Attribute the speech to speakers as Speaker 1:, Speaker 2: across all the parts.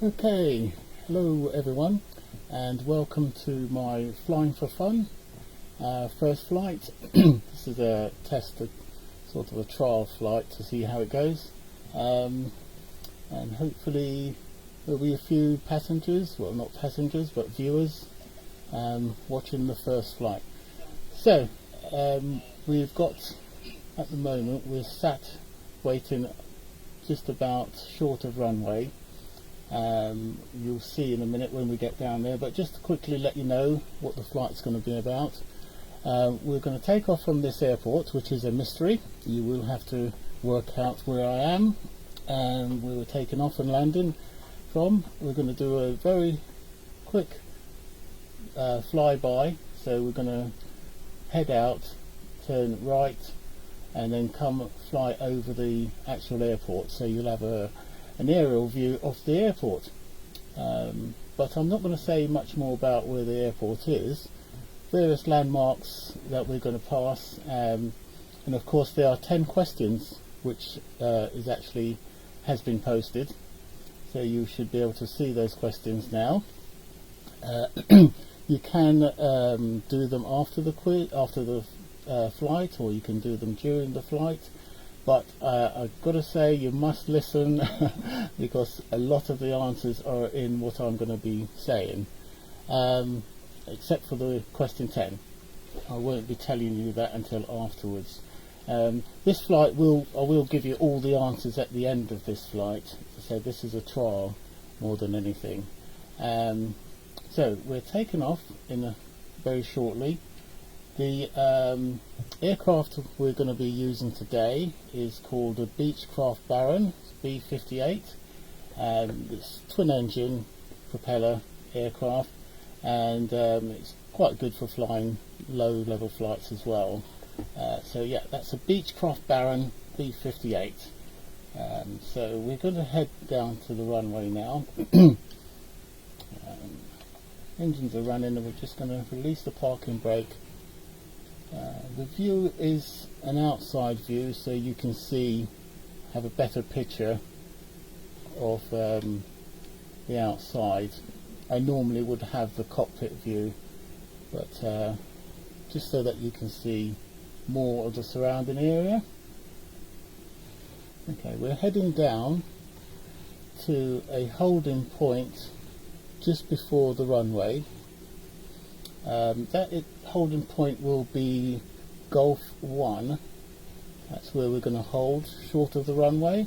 Speaker 1: Okay, hello everyone, and welcome to my Flying for Fun first flight. This is a test, sort of a trial flight to see how it goes, and hopefully there'll be a few passengers, well not passengers but viewers, watching the first flight. So we've got, at the moment we're sat waiting just about short of runway. You'll see in a minute when we get down there, but just to quickly let you know what the flight's going to be about. We're going to take off from this airport, which is a mystery. You will have to work out where I am and where we're taking off and landing from. We're going to do a very quick flyby, so we're going to head out, turn right, and then come fly over the actual airport, so you'll have an aerial view of the airport. But I'm not going to say much more about where the airport is. Various landmarks that we're going to pass, and of course there are 10 questions which has been posted, so you should be able to see those questions now. You can do them after the flight, or you can do them during the flight. But I've got to say, you must listen because a lot of the answers are in what I'm going to be saying, except for the question 10. I won't be telling you that until afterwards. This flight I will give you all the answers at the end of this flight, so this is a trial more than anything. So we're taking off very shortly. The aircraft we're going to be using today is called a Beechcraft Baron, B-58. It's twin engine propeller aircraft, and it's quite good for flying low level flights as well. So yeah, that's a Beechcraft Baron B-58. So we're going to head down to the runway now. Engines are running, and we're just going to release the parking brake. The view is an outside view, so you can have a better picture of the outside. I normally would have the cockpit view, but just so that you can see more of the surrounding area. Okay, we're heading down to a holding point just before the runway. That holding point will be Golf 1. That's where we're going to hold short of the runway,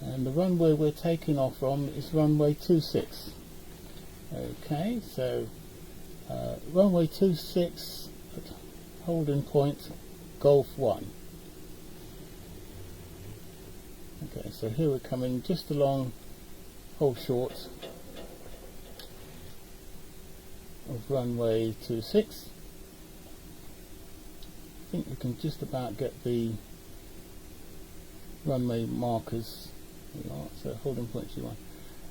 Speaker 1: and the runway we're taking off from is runway 26. Okay, so runway 26 at holding point Golf 1. Okay, so here we're coming just along, hold short of runway 26. I think you can just about get the runway markers. So holding point G1.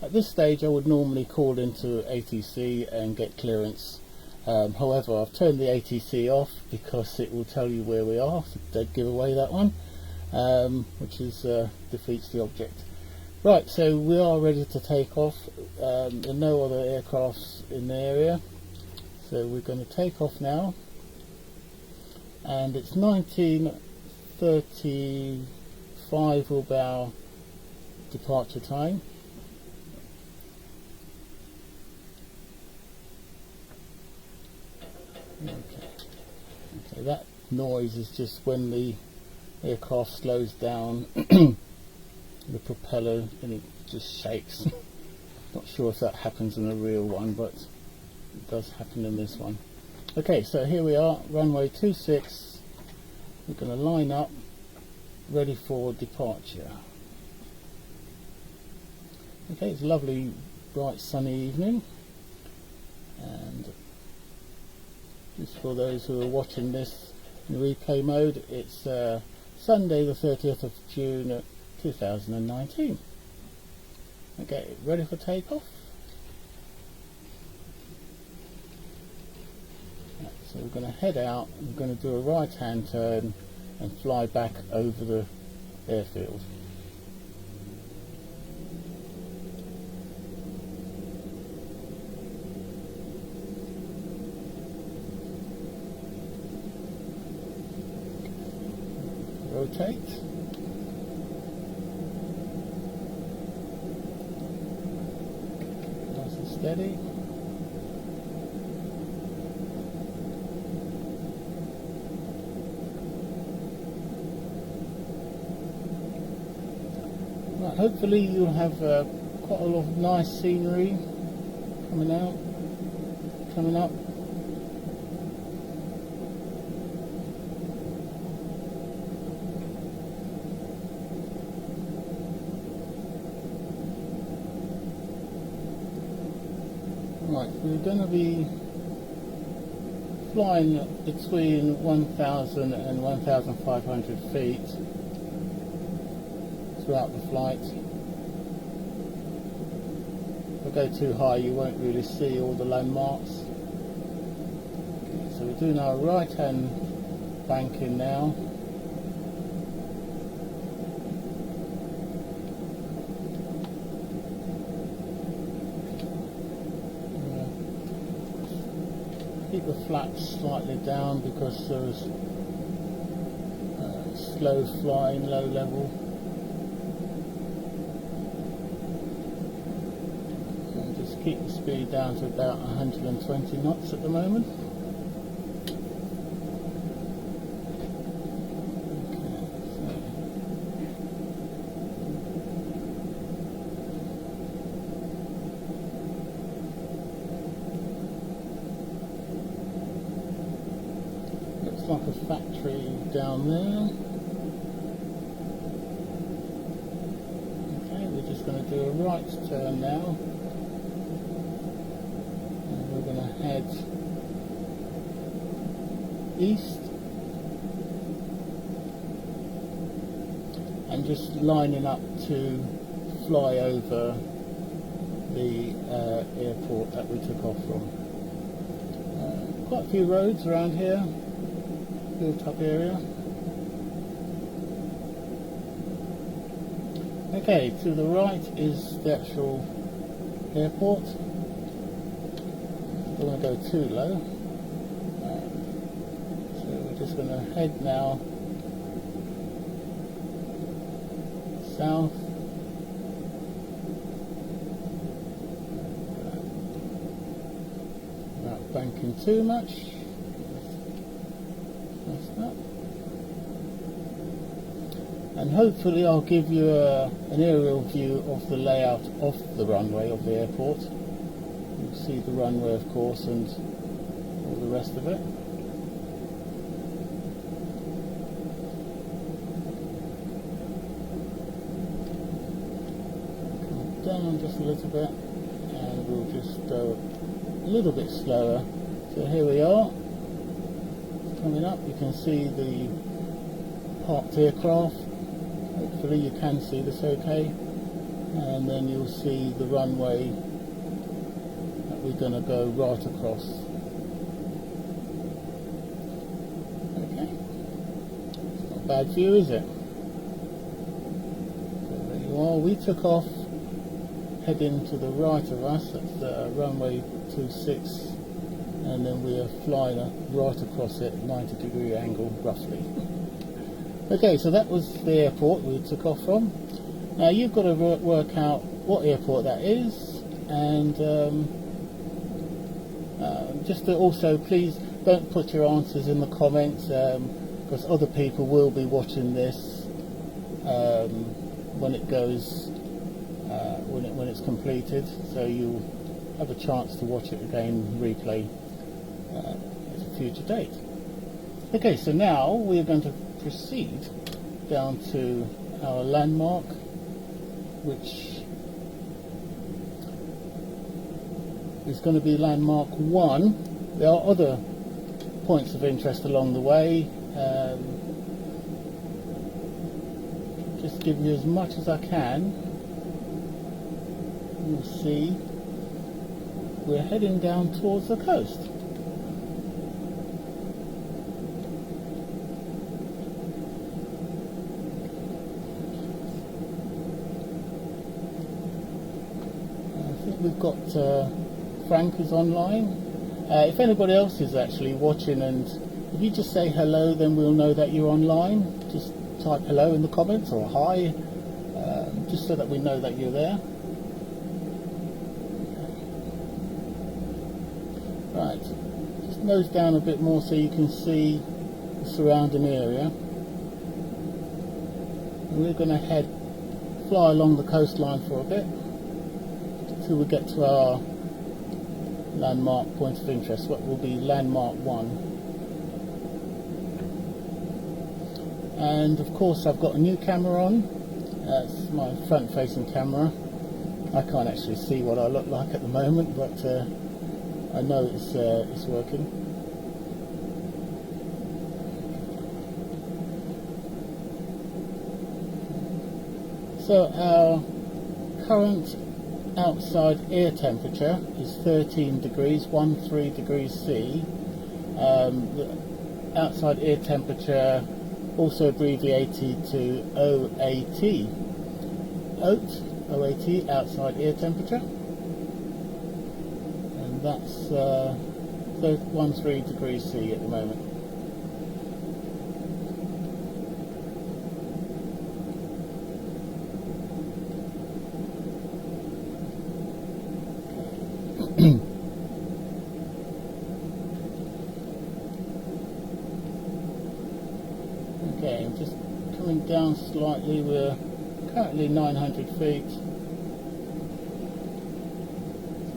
Speaker 1: At this stage I would normally call into ATC and get clearance. However, I've turned the ATC off because it will tell you where we are, so don't give away that one, which defeats the object. Right, so we are ready to take off. There are no other aircrafts in the area, so we're going to take off now, and it's 19:35 will be our departure time. Okay, that noise is just when the aircraft slows down the propeller, and it just shakes. Not sure if that happens in a real one, but it does happen in this one. Okay, so here we are, runway 26. We're going to line up, ready for departure. Okay, it's a lovely, bright, sunny evening, and just for those who are watching this in replay mode, it's Sunday the 30th of June 2019. Okay, ready for takeoff? So we're going to head out, we're going to do a right hand turn and fly back over the airfield. rotate. Nice and steady. Right, hopefully you'll have quite a lot of nice scenery coming up. Right, we're going to be flying between 1,000 and 1,500 feet throughout the flight. If I go too high, you won't really see all the landmarks. Okay, so we're doing our right hand banking now. Keep the flaps slightly down because there's slow flying, low level. And just keep the speed down to about 120 knots at the moment. Like a factory down there. Okay, we're just going to do a right turn now, and we're going to head east and just lining up to fly over the airport that we took off from. Quite a few roads around here, built up area. Okay, to the right is the actual airport. Don't want to go too low. So we're just going to head now south. Not banking too much. And hopefully I'll give you an aerial view of the layout of the runway of the airport. You'll see the runway, of course, and all the rest of it. Come down just a little bit and we'll just go a little bit slower. So here we are, coming up. You can see the parked aircraft. Hopefully you can see this okay, and then you'll see the runway that we're going to go right across. Okay, it's not a bad view, is it? So there you are. We took off heading to the right of us, that's runway 26, and then we are flying right across it, 90-degree angle roughly. Okay, so that was the airport we took off from. Now you've got to work out what airport that is, and just to also, please don't put your answers in the comments, because other people will be watching this when it goes, when it's completed, so you'll have a chance to watch it again, replay at a future date. Okay, so now we're going to proceed down to our landmark, which is going to be landmark 1. There are other points of interest along the way. Just give you as much as I can. You'll see we're heading down towards the coast. We've got Frank is online. If anybody else is actually watching, and if you just say hello, then we'll know that you're online. Just type hello in the comments or hi, just so that we know that you're there. Right, just nose down a bit more so you can see the surrounding area. And we're going to fly along the coastline for a bit till we get to our landmark point of interest, what will be landmark 1. And of course I've got a new camera on. It's my front facing camera. I can't actually see what I look like at the moment, but I know it's working. So our current outside air temperature is 13 degrees, 13 degrees C. The outside air temperature, also abbreviated to OAT. OAT, outside air temperature. And that's 13 degrees C at the moment. Okay, just coming down slightly, we're currently 900 feet.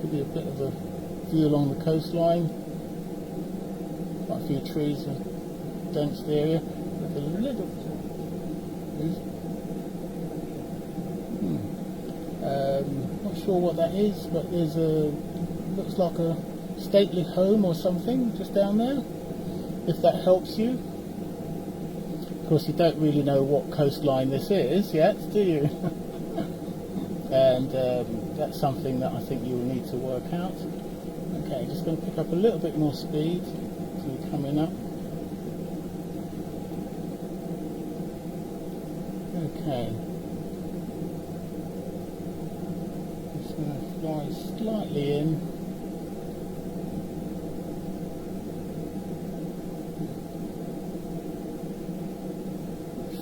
Speaker 1: Could be a bit of a view along the coastline. Quite a few trees and dense area. With a little not sure what that is, but there's looks like a stately home or something just down there, if that helps you. Of course, you don't really know what coastline this is yet, do you? And that's something that I think you'll need to work out. Okay, just going to pick up a little bit more speed as we're coming up. Okay. Just going to fly slightly in.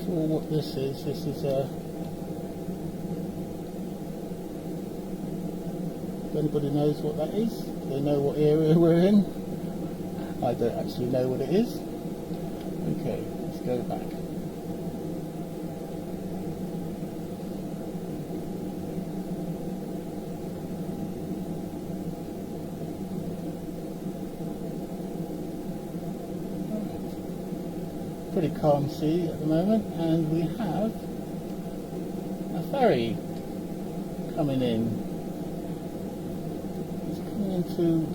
Speaker 1: What this is if anybody knows what that is, do they know what area we're in? I don't actually know what it is. Okay, let's go back. Pretty calm sea at the moment, and we have a ferry coming in. It's coming into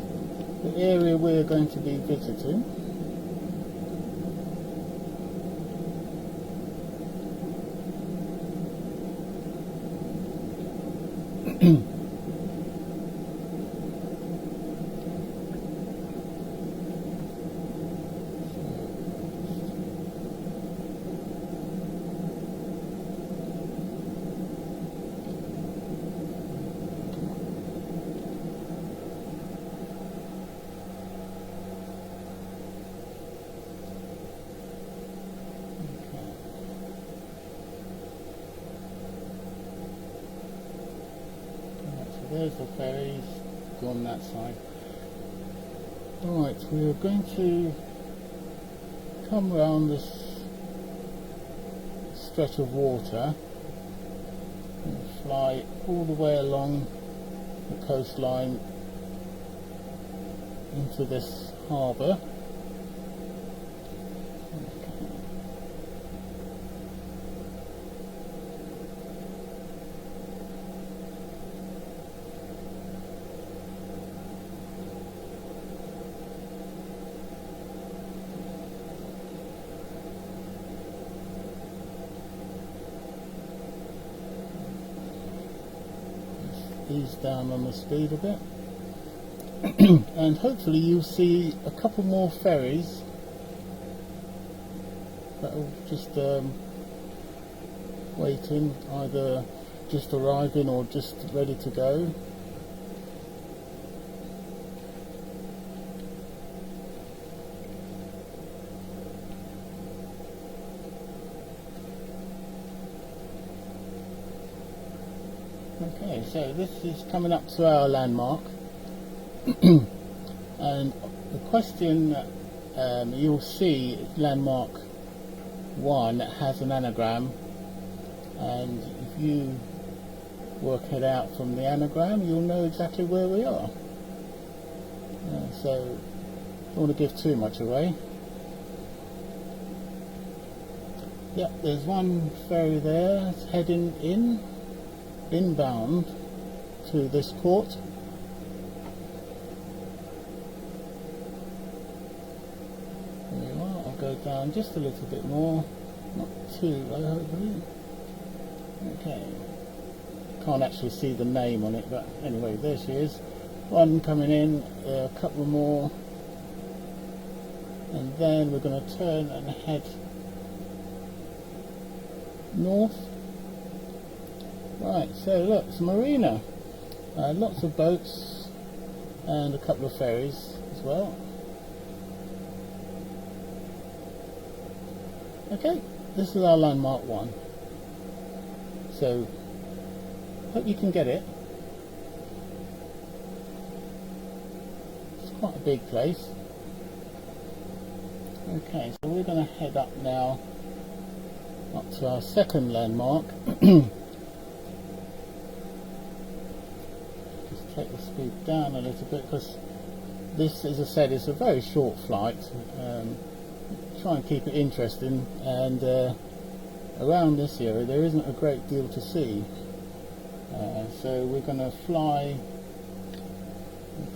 Speaker 1: the area we're going to be visiting. There's the ferries on that side. Alright, we're going to come around this stretch of water and fly all the way along the coastline into this harbour. Ease down on the speed a bit. And hopefully you'll see a couple more ferries that will just waiting, either just arriving or just ready to go. Okay, so this is coming up to our landmark, and the question you'll see landmark 1 has an anagram, and if you work it out from the anagram, you'll know exactly where we are. So don't want to give too much away. Yep, there's one ferry there. It's heading inbound to this port. There you are. I'll go down just a little bit more, not too low hopefully. Okay, can't actually see the name on it, but anyway, there she is. One coming in, a couple more, and then we're going to turn and head north. Right, so look, it's a marina, lots of boats and a couple of ferries as well. Okay, this is our landmark 1, so hope you can get it. It's quite a big place. Okay, so we're going to head up now up to our second landmark. Just take the speed down a little bit, because this, as I said, is a very short flight. Try and keep it interesting, and around this area there isn't a great deal to see, so we're going to fly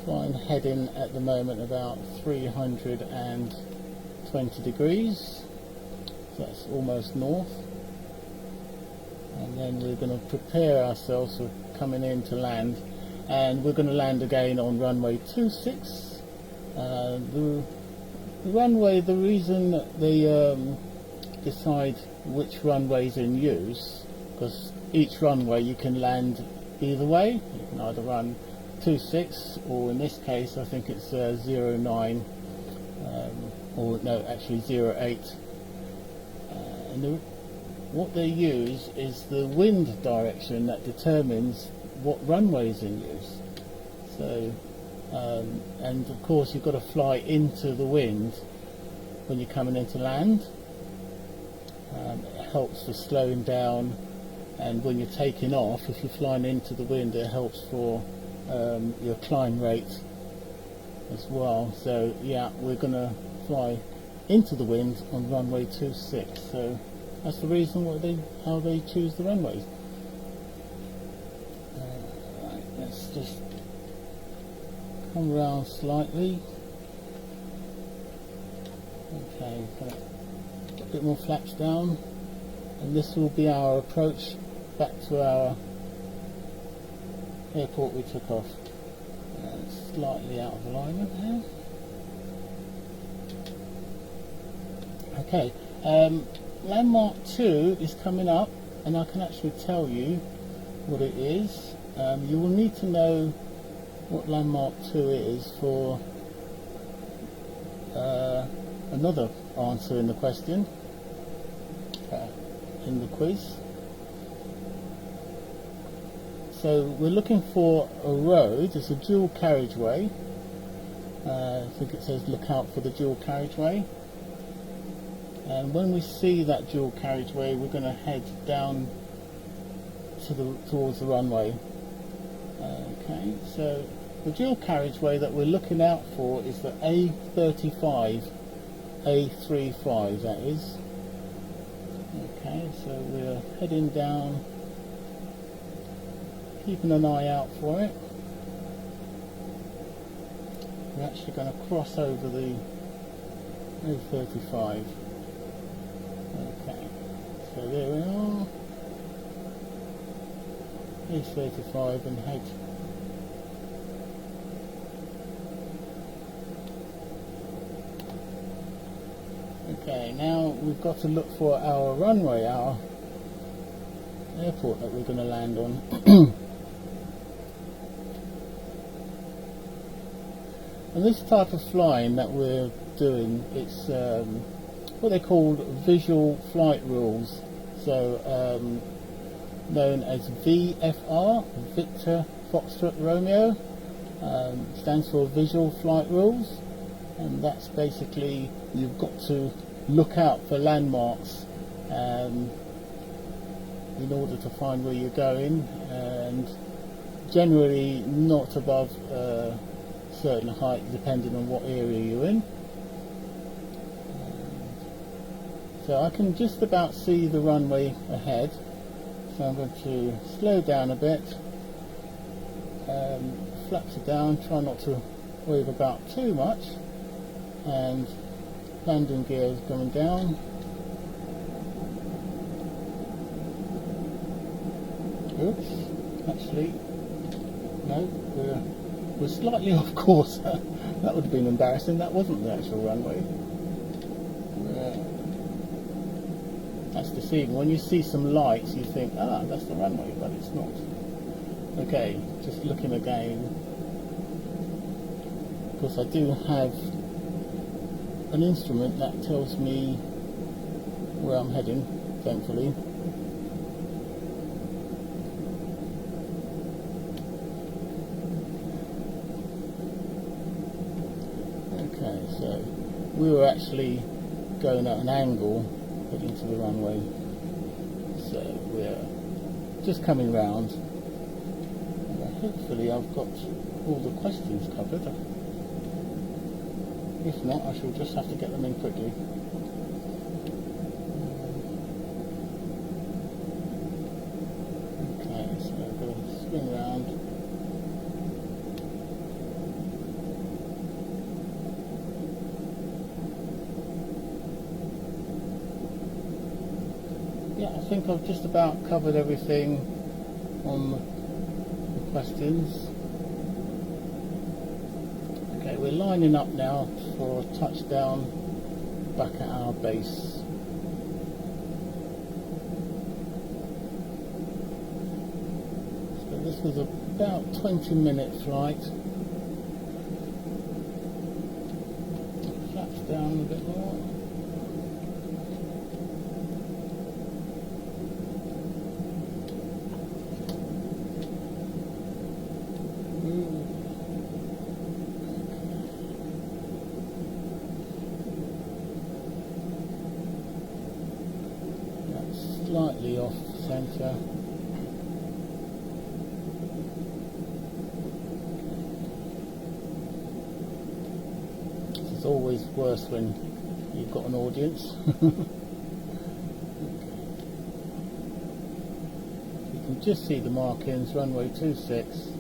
Speaker 1: and head in at the moment about 320 degrees. So that's almost north, and then we're going to prepare ourselves for coming in to land, and we're going to land again on runway 26. The runway, the reason they decide which runway's in use, because each runway you can land either way. You can either run 26, or in this case I think it's 09, or no, actually 08. And what they use is the wind direction that determines what runway is in use. So, and of course you've got to fly into the wind when you're coming into land. It helps for slowing down, and when you're taking off, if you're flying into the wind, it helps for your climb rate as well. So yeah, we're going to fly into the wind on runway 26, so that's the reason how they choose the runways. Right, let's just come around slightly. Okay, put a bit more flaps down, and this will be our approach back to our airport we took off. Slightly out of alignment here. Okay, landmark 2 is coming up, and I can actually tell you what it is. You will need to know what landmark 2 is for another answer in the question, in the quiz. So we're looking for a road. It's a dual carriageway. I think it says look out for the dual carriageway. And when we see that dual carriageway, we're going to head down towards the runway. Okay, so the dual carriageway that we're looking out for is the A35, A35 that is. Okay, so we're heading down, keeping an eye out for it. We're actually going to cross over the A35. Okay, so there we are, A35, and head okay, now we've got to look for our runway, our airport that we're going to land on. And this type of flying that we're doing, it's what they call visual flight rules. So known as VFR, Victor Foxtrot Romeo. Stands for Visual Flight Rules, and that's basically you've got to look out for landmarks in order to find where you're going, and generally not above a certain height depending on what area you're in. So I can just about see the runway ahead, so I'm going to slow down a bit, flaps it down, try not to wave about too much, and landing gear is coming down. Oops, actually, no, we're slightly off course. That would have been embarrassing. That wasn't the actual runway. That's deceiving. When you see some lights, you think, ah, that's the runway, but it's not. Okay, just looking again. Of course, I do have an instrument that tells me where I'm heading, thankfully. Okay, so we were actually going at an angle heading to the runway, so we're just coming round, and hopefully I've got all the questions covered. If not, I shall just have to get them in quickly. Okay, so I'm going to spin round. Yeah, I think I've just about covered everything on the questions. Okay, we're lining up now for a touchdown back at our base. So this was about 20-minute flight. Flaps down a bit more. Slightly off centre. It's always worse when you've got an audience. You can just see the markings, runway 26.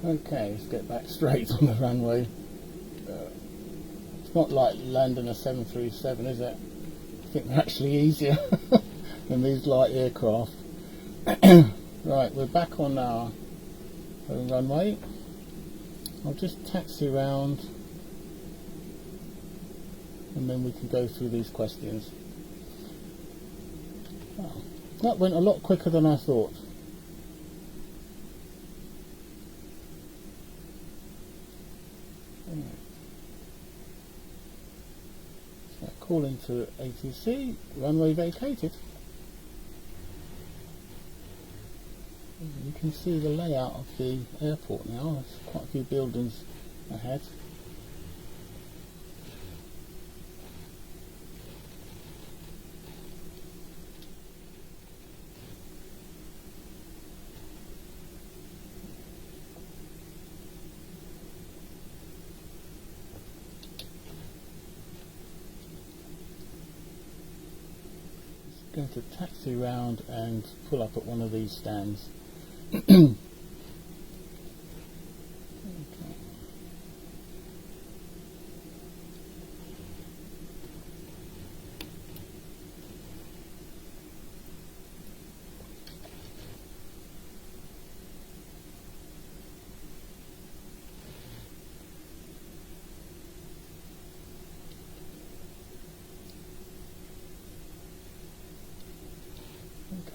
Speaker 1: Okay, let's get back straight on the runway. It's not like landing a 737, is it? I think they're actually easier than these light aircraft. Right, we're back on our home runway. I'll just taxi around and then we can go through these questions. Oh, that went a lot quicker than I thought. Calling to ATC, runway vacated. You can see the layout of the airport now. There's quite a few buildings ahead. Going to taxi round and pull up at one of these stands. Okay.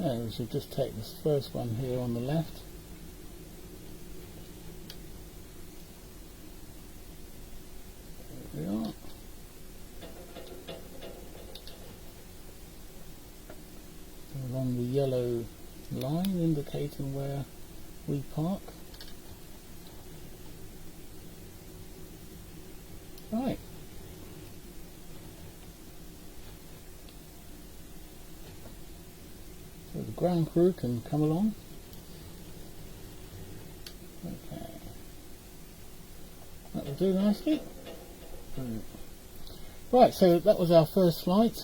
Speaker 1: And we should just take this first one here on the left. There we are. Along the yellow line indicating where we park. Right. So the ground crew can come along. Okay. That will do nicely. Brilliant. Right, so that was our first flight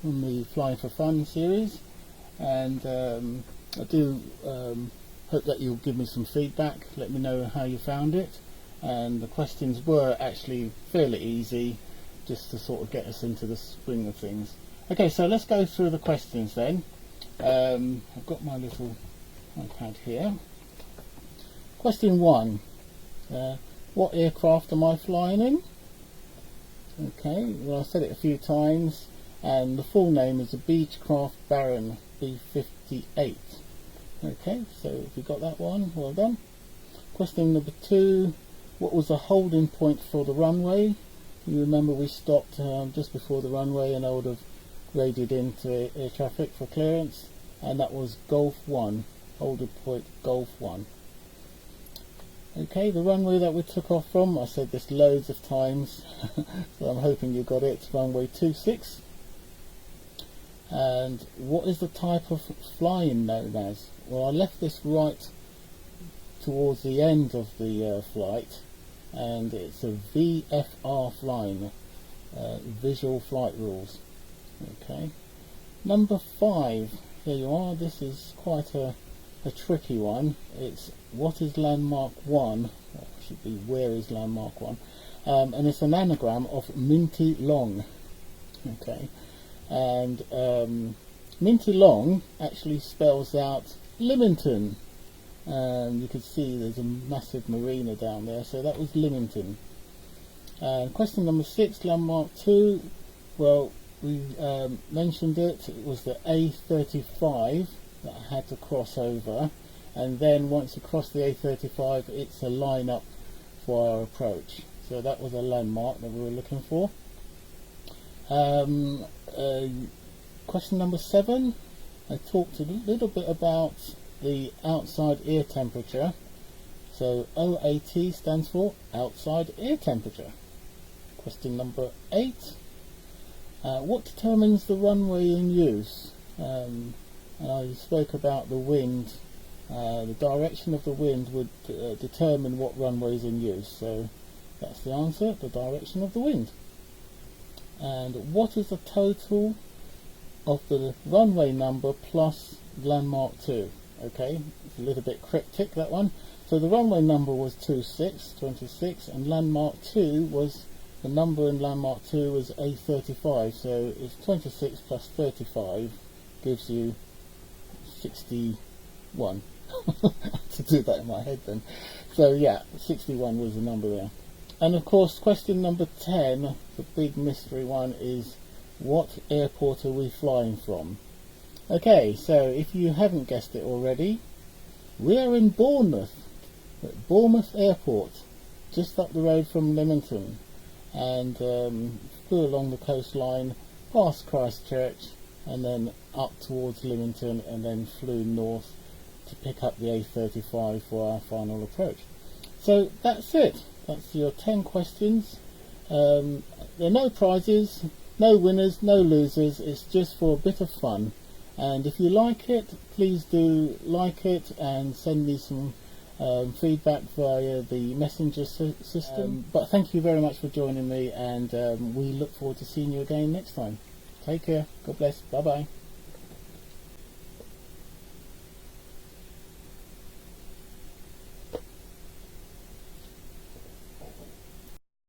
Speaker 1: on the Flying for Fun series, and I do hope that you'll give me some feedback, let me know how you found it, and the questions were actually fairly easy, just to sort of get us into the swing of things. Okay, so let's go through the questions then. I've got my little iPad here. Question 1. What aircraft am I flying in? Okay, well, I said it a few times, and the full name is the Beechcraft Baron B-58. Okay, so if you got that one, well done. Question number 2. What was the holding point for the runway? You remember we stopped just before the runway, and I would have graded into air traffic for clearance, and that was Golf 1, holding point Golf 1. Okay, the runway that we took off from, I said this loads of times, so I'm hoping you got it, runway 26. And what is the type of flying known as? Well, I left this right towards the end of the flight, and it's a VFR flying, visual flight rules. Okay, number 5, here you are. This is quite a tricky one. It's what is landmark 1, or it should be where is landmark 1, and it's an anagram of Minty Long. Okay, and Minty Long actually spells out Lymington. You can see there's a massive marina down there, so that was Lymington. Question number 6, landmark 2, well, we mentioned it was the A35 that I had to cross over, and then once you cross the A35 it's a line up for our approach, so that was a landmark that we were looking for. Question number 7, I talked a little bit about the outside air temperature, so OAT stands for outside air temperature. Question number 8, what determines the runway in use? And I spoke about the wind. The direction of the wind would determine what runway is in use, so that's the answer, the direction of the wind. And what is the total of the runway number plus landmark 2? Okay, it's a little bit cryptic, that one. So the runway number was 26, and landmark 2 was, the number in landmark 2 was A35, so it's 26 plus 35 gives you 61. To do that in my head then. So yeah, 61 was the number there. And of course, question number 10, the big mystery one, is what airport are we flying from? Okay, so if you haven't guessed it already, we are in Bournemouth, at Bournemouth Airport, just up the road from Lymington, and flew along the coastline, past Christchurch, and then up towards Lymington, and then flew north to pick up the A35 for our final approach. So that's it. That's your 10 questions. There are no prizes, no winners, no losers. It's just for a bit of fun. And if you like it, please do like it and send me some feedback via the messenger system. But thank you very much for joining me, and we look forward to seeing you again next time. Take care. God bless. Bye bye.